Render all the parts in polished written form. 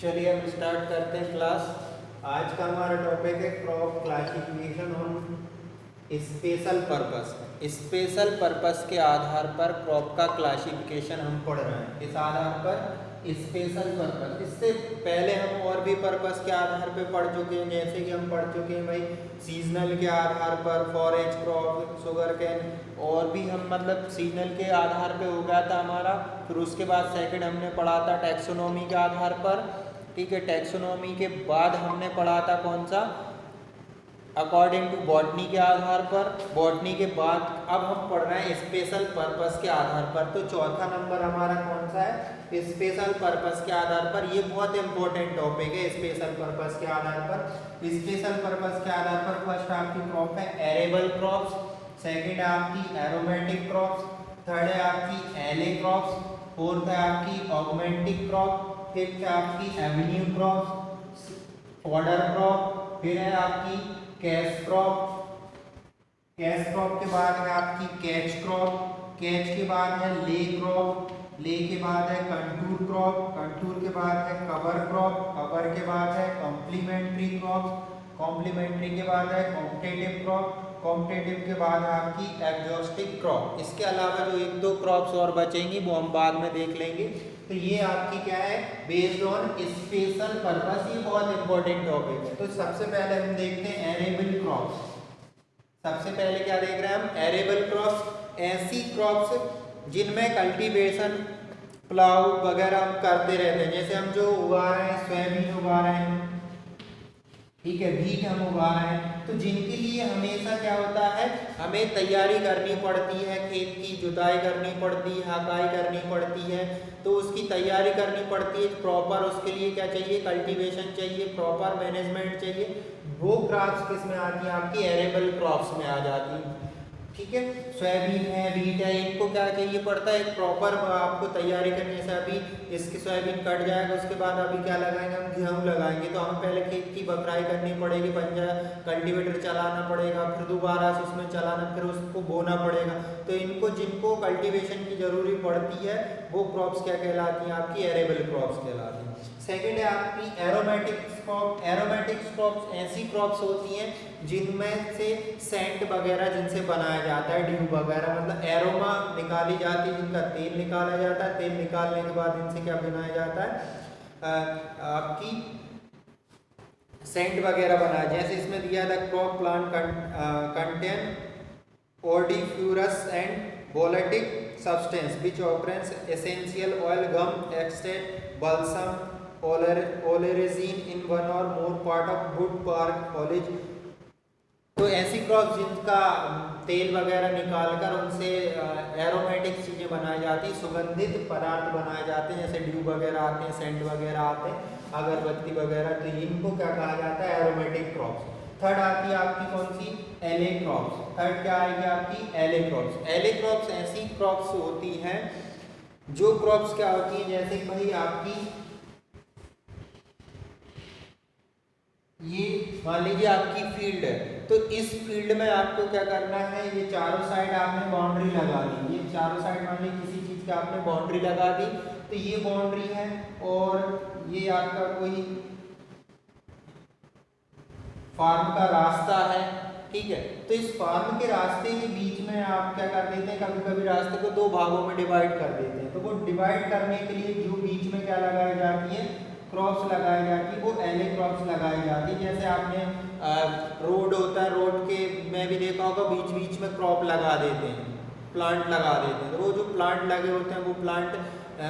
चलिए हम स्टार्ट करते हैं क्लास। आज का हमारा टॉपिक है crop classification on special purpose. Special purpose के आधार पर क्रॉप का क्लासिफिकेशन हम पढ़ रहे हैं। इस आधार पर स्पेशल पर्पस, इससे पहले हम और भी पर्पस के आधार पर पढ़ चुके हैं। जैसे कि हम पढ़ चुके हैं भाई सीजनल के आधार पर, फॉरेज क्रॉप, शुगर कैन, और भी हम मतलब सीजनल के आधार पे हो गया था हमारा। फिर उसके बाद सेकंड हमने पढ़ा था टैक्सोनॉमी के आधार पर। ठीक है, टैक्सोनॉमी के बाद हमने पढ़ा था कौन सा, अकॉर्डिंग टू बॉटनी के आधार पर। बॉटनी के बाद अब हम पढ़ रहे हैं स्पेशल पर्पस के आधार पर। तो चौथा नंबर हमारा कौन सा है, स्पेशल पर्पस के आधार पर। ये बहुत इंपॉर्टेंट टॉपिक है स्पेशल पर्पस के आधार पर। स्पेशल पर्पस के आधार पर फर्स्ट आपकी क्रॉप है एरेबल क्रॉप्स, सेकंड है आपकी एरोमेटिक क्रॉप्स, थर्ड है आपकी एले क्रॉप्स, फोर्थ है आपकी ऑगमेंटिक क्रॉप, फिफ्थ है आपकी एवेन्यू क्रॉप्स, फॉडर क्रॉप, फिर है आपकी कैश क्रॉप। कैश क्रॉप के बाद है आपकी कैच क्रॉप, कैच के बाद है ले क्रॉप, ले के बाद है कंटूर क्रॉप, कंटूर के बाद है कवर क्रॉप, कवर के बाद है कॉम्प्लीमेंट्री क्रॉप, कॉम्प्लीमेंट्री के बाद है कॉम्पिटेटिव क्रॉप, कॉम्पिटेटिव के बाद है आपकी एग्जॉस्टिक क्रॉप। इसके अलावा जो एक दो क्रॉप्स और बचेंगी वो हम बाद में देख लेंगे। तो ये आपकी क्या है, बेस्ड ऑन स्पेशल पर्पस। ये बहुत इंपॉर्टेंट टॉपिक है। तो सबसे पहले हम देखते हैं एरेबल क्रॉप्स। सबसे पहले क्या देख रहे हैं हम, एरेबल क्रॉप्स, ऐसी क्रॉप्स जिनमें कल्टीवेशन प्लाउ वगैरह हम करते रहते हैं। जैसे हम जो उगा रहे हैं, सोयाबीन उगा रहे हैं, ठीक है, बीट हम उगा रहे हैं, तो जिनके लिए हमेशा क्या होता है, हमें तैयारी करनी पड़ती है, खेत की जुताई करनी पड़ती है, हकाई करनी पड़ती है, तो उसकी तैयारी करनी पड़ती है प्रॉपर। उसके लिए क्या चाहिए, कल्टीवेशन चाहिए, प्रॉपर मैनेजमेंट चाहिए। वो क्रॉप्स किस में आती है, आपकी एरेबल क्रॉप्स में आ जाती है। ठीक है, सोयाबीन है, बीट है, इनको क्या चाहिए पड़ता है, एक प्रॉपर आपको तैयारी करने से। अभी इसकी सोयाबीन कट जाएगा, उसके बाद अभी क्या लगाएंगे हम, गेहूँ लगाएंगे, तो हमें पहले खेत की बखराई करनी पड़ेगी, पंजा कल्टीवेटर चलाना पड़ेगा, फिर दोबारा से उसमें चलाना, फिर उसको बोना पड़ेगा। तो इनको जिनको कल्टीवेशन की जरूरी पड़ती है वो क्रॉप्स क्या कहलाती हैं, आपकी एरेबल क्रॉप्स कहलाती हैं। सेकेंड है आपकी एरोमेटिक क्रॉप। एरोमेटिक क्रॉप्स ऐसी क्रॉप्स होती हैं जिनमें से सेंट वगैरह जिनसे बनाया जाता है, ड्यू वगैरह, मतलब एरोमा निकाली जाती है, जिनका तेल निकाला जाता है। तेल निकालने के बाद इनसे क्या बनाया जाता है, आपकी सेंट वगैरह बनाया। जैसे इसमें दिया था crop plant contain odoriferous and volatile substance which appearance essential oil, gum extract, balsam, oleoresin in one और more part of wood bark foliage. तो ऐसी क्रॉप जिनका तेल वगैरह निकालकर उनसे एरोमेटिक चीज़ें बनाई जाती, सुगंधित पदार्थ बनाए जाते हैं, जैसे ड्यू वगैरह आते हैं, सेंट वगैरह आते हैं, अगरबत्ती वगैरह, तो इनको क्या कहा जाता है, एरोमेटिक क्रॉप्स। थर्ड आती है आपकी कौन सी, एले क्रॉप्स। थर्ड क्या आएगी आपकी, एले क्रॉप्स। एले क्रॉप्स ऐसी क्रॉप्स होती हैं जो क्रॉप्स क्या होती हैं, जैसे भाई आपकी ये मान लीजिए आपकी फील्ड है, तो इस फील्ड में आपको क्या करना है, ये चारों साइड आपने बाउंड्री लगा दी। ये चारों साइड मान लीजिए किसी चीज की आपने बाउंड्री लगा दी, तो ये बाउंड्री है और ये आपका कोई फार्म का रास्ता है। ठीक है, तो इस फार्म के रास्ते के बीच में आप क्या कर देते हैं, कभी कभी रास्ते को दो भागों में डिवाइड कर देते हैं। तो वो डिवाइड करने के लिए जो बीच में क्या लगाई जाती है, क्रॉप्स लगाई जाती है, वो एले क्रॉप्स लगाई जाती है। जैसे आपने रोड होता है, रोड के में भी देखा होगा बीच बीच में क्रॉप लगा देते हैं, प्लांट लगा देते हैं। तो वो जो प्लांट लगे होते हैं वो प्लांट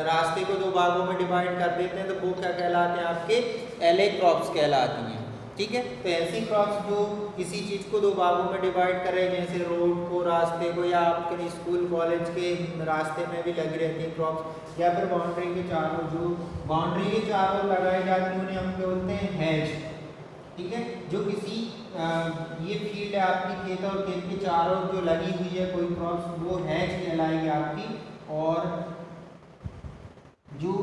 रास्ते को दो भागों में डिवाइड कर देते हैं, तो वो क्या कहलाते हैं, आपके एले क्रॉप्स कहलाती हैं। ठीक है, तो ऐसी क्रॉप्स जो किसी चीज़ को दो भागों में डिवाइड करें, जैसे रोड को, रास्ते को, या आपके स्कूल कॉलेज के रास्ते में भी लगी रहती है क्रॉप्स, या फिर बाउंड्री के चारों, जो बाउंड्री के चारों लगाई जाती है उन्हें हम बोलते हैं हैज। ठीक है, जो किसी ये फील्ड है आपकी, खेत और खेत के चारों जो लगी हुई है कोई क्रॉप्स, वो हैज कहलाएगी आपकी। और जो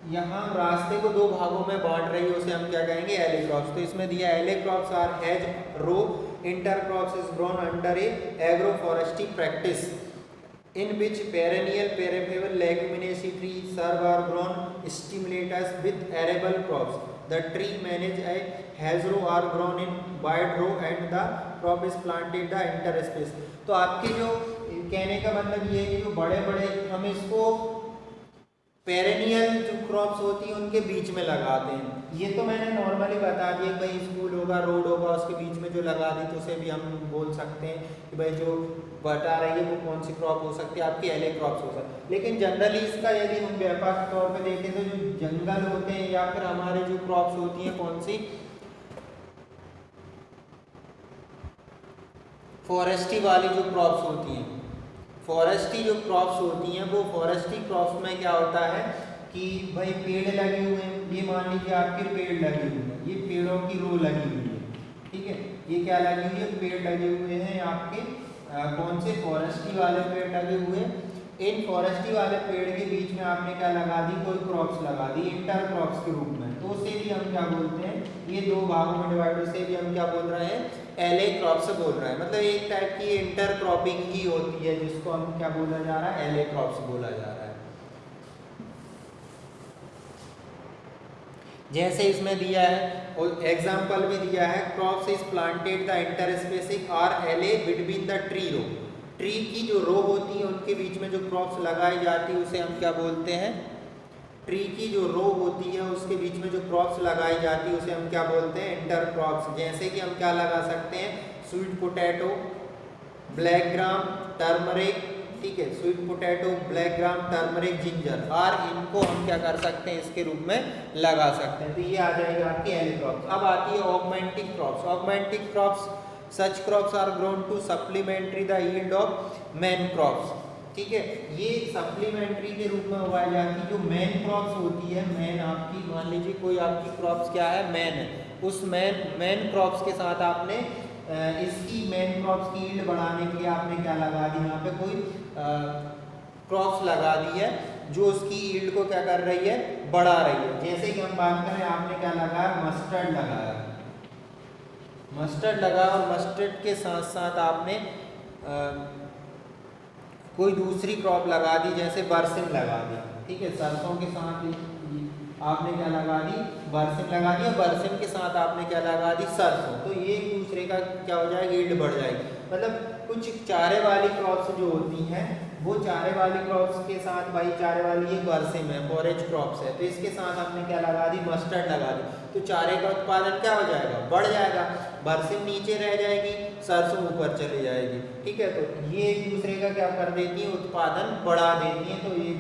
यहाँ रास्ते को दो भागों में बांट रही है उसे हम क्या कहेंगे, एले क्रॉप्स। तो इसमें दिया alley crops are has row inter crops is grown under a agroforestry practice. in which perennial peripheral leguminous trees serve or grown stimulators with arable crops. The tree managed a hedgerow or grown in wide row and the crop is planted the interspace. तो आपके जो कहने का मतलब ये है कि जो बड़े बड़े हम इसको पेरेनियल जो क्रॉप्स होती हैं उनके बीच में लगाते हैं। ये तो मैंने नॉर्मली बता दिया, भाई स्कूल होगा, रोड होगा, उसके बीच में जो लगा दी तो उसे भी हम बोल सकते हैं कि भाई जो बता रही है वो कौन सी क्रॉप हो सकती है, आपकी एले क्रॉप्स हो सकती है। लेकिन जनरली इसका यदि हम व्यापक तौर पे देखें तो जो जंगल होते हैं या फिर हमारे जो क्रॉप्स होती हैं कौन सी फॉरेस्टी वाली जो क्रॉप्स होती हैं, फॉरेस्टी जो क्रॉप्स होती हैं वो फॉरेस्टी क्रॉप्स में क्या होता है कि भाई पेड़ लगे हुए हैं, ये मान लीजिए आपके पेड़ लगे हुए हैं, ये पेड़ों की रो लगी हुई है, ठीक है, ये क्या लगी हुई है, पेड़ लगे हुए हैं आपके कौन से फॉरेस्टी वाले पेड़ लगे हुए हैं। इन फॉरेस्टी वाले पेड़ के बीच में आपने क्या लगा दी, कोई क्रॉप्स लगा दी इंटर क्रॉप्स के रूप में, तो उसे भी हम क्या बोलते हैं, ये दो भागों में डिवाइड, उसे भी हम क्या बोल रहे हैं, एले क्रॉप से बोल रहे हैं। मतलब एक टाइप की इंटर क्रॉपिंग ही होती है जिसको हम क्या बोला जा रहा है, एले क्रॉप्स बोला जा रहा है। जैसे इसमें दिया है और एग्जाम्पल भी दिया है, crops is planted the interspacing और alley between the tree row. Tree की जो रो होती है उनके बीच में जो क्रॉप्स लगाई जाती है उसे हम क्या बोलते हैं, ट्री की जो रो होती है उसके बीच में जो क्रॉप्स लगाई जाती है उसे हम क्या बोलते हैं, इंटर क्रॉप्स। जैसे कि हम क्या लगा सकते हैं, sweet potato, black gram, turmeric, ठीक है, sweet potato, black gram, turmeric, ginger, और इनको हम क्या कर सकते हैं, इसके रूप में लगा सकते हैं। तो ये आ जाएगा आपकी एले क्रॉप्स। अब आती है augmenting crops. Augmenting crops such crops are grown to supplementary the yield of main crops, ठीक है, ये सप्लीमेंट्री के रूप में उगाई जाती है। जो मेन क्रॉप्स होती है, मेन आपकी मान लीजिए कोई आपकी क्रॉप्स क्या है, मेन है, उस मेन क्रॉप्स के साथ आपने इसकी मेन क्रॉप्स की यील्ड बढ़ाने के लिए आपने क्या लगा दी, यहाँ पे कोई क्रॉप्स लगा दी है जो उसकी यील्ड को क्या कर रही है, बढ़ा रही है। जैसे कि हम बात करें, आपने क्या लगाया, मस्टर्ड लगाया, मस्टर्ड लगा और मस्टर्ड के साथ साथ आपने कोई दूसरी क्रॉप लगा दी, जैसे बरसिम लगा दी, ठीक है, सरसों के साथ आपने क्या लगा दी, बरसिम लगा दी, और बरसिम के साथ आपने क्या लगा दी, सरसों। तो ये एक दूसरे का क्या हो जाएगा, यील्ड बढ़ जाएगी। मतलब कुछ चारे वाली क्रॉप्स जो होती हैं वो चारे वाली क्रॉप्स के साथ, भाई चारे वाली ये बरसिम है, फॉरेज क्रॉप्स है, तो इसके साथ हमने क्या लगा दी, मस्टर्ड लगा दी, तो चारे का उत्पादन क्या हो जाएगा, बढ़ जाएगा, बरसिम नीचे रह जाएगी, सरसों ऊपर चली जाएगी, ठीक है। तो ये एक दूसरे का क्या कर देती है, उत्पादन बढ़ा देती है। तो ये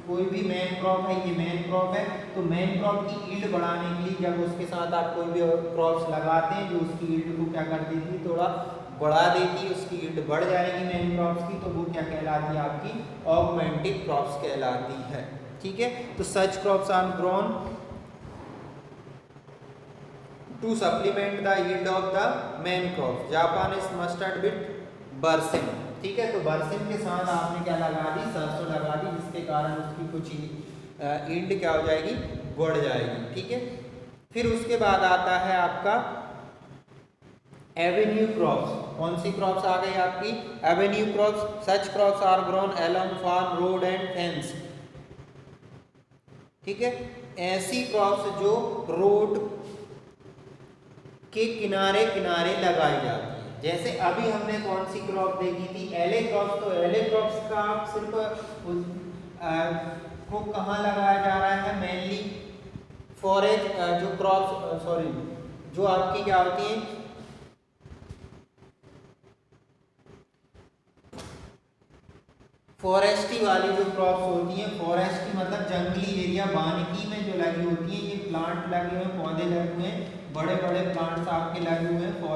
कोई भी मेन क्रॉप है, ये मेन क्रॉप है, तो मेन क्रॉप की यील्ड बढ़ाने के लिए जब उसके साथ आप कोई भी क्रॉप्स लगाते हैं जो उसकी यील्ड को क्या कर देती है, थोड़ा बढ़ा देती है, उसकी यील्ड बढ़ जाएगी मेन क्रॉप्स की, तो वो क्या कहलाती है, आपकी ऑगमेंटिंग क्रॉप्स कहलाती है, ठीक है। तो such crops are grown to supplement the yield of the main crops. Japan is mustard with berseem, ठीक है, तो बरसिम के साथ आपने क्या लगा दी, सरसों लगा दी, जिसके कारण उसकी कुछ यील्ड क्या हो जाएगी, बढ़ जाएगी, ठीक है। फिर उसके बाद आता है आपका एवेन्यू क्रॉप्स। कौन सी क्रॉप्स आ गई आपकी, avenue crops. Such crops are grown along farm, road and fence, ठीक है, ऐसी क्रॉप्स जो रोड के किनारे किनारे लगाई जाती है। जैसे अभी हमने कौन सी क्रॉप देखी थी, एले क्रॉप्स। तो एले क्रॉप्स का आप सिर्फ को कहाँ लगाया जा रहा है, मेनली फॉरेज जो क्रॉप्स, सॉरी, जो आपकी क्या होती है, फॉरेस्टी वाली जो क्रॉप्स होती हैं, फॉरेस्टी मतलब जंगली एरिया, वानिकी में जो लगी होती है, ये प्लांट लगे हुए हैं, पौधे लगे हुए हैं, बड़े बड़े प्लांट्स आपके लगे हुए हैं।